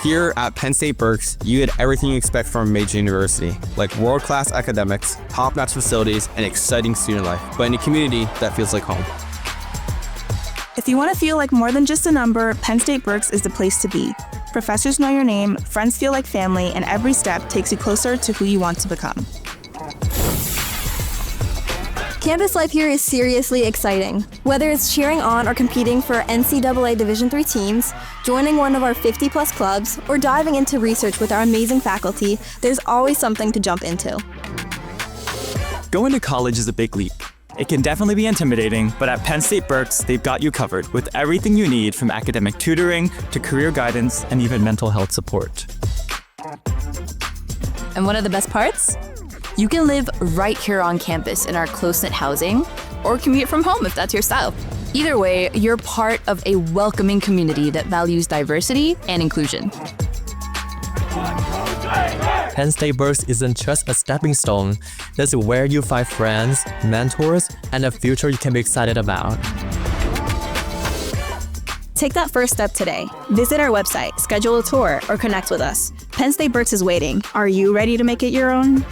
Here at Penn State Berks, you get everything you expect from a major university, like world-class academics, top-notch facilities, and exciting student life, but in a community that feels like home. If you want to feel like more than just a number, Penn State Berks is the place to be. Professors know your name, friends feel like family, and every step takes you closer to who you want to become. Campus life here is seriously exciting. Whether it's cheering on or competing for NCAA Division III teams, joining one of our 50-plus clubs, or diving into research with our amazing faculty, there's always something to jump into. Going to college is a big leap. It can definitely be intimidating, but at Penn State Berks, they've got you covered with everything you need from academic tutoring to career guidance and even mental health support. And one of the best parts? You can live right here on campus in our close-knit housing, or commute from home if that's your style. Either way, you're part of a welcoming community that values diversity and inclusion. Penn State Berks isn't just a stepping stone. This is where you find friends, mentors, and a future you can be excited about. Take that first step today. Visit our website, schedule a tour, or connect with us. Penn State Berks is waiting. Are you ready to make it your own?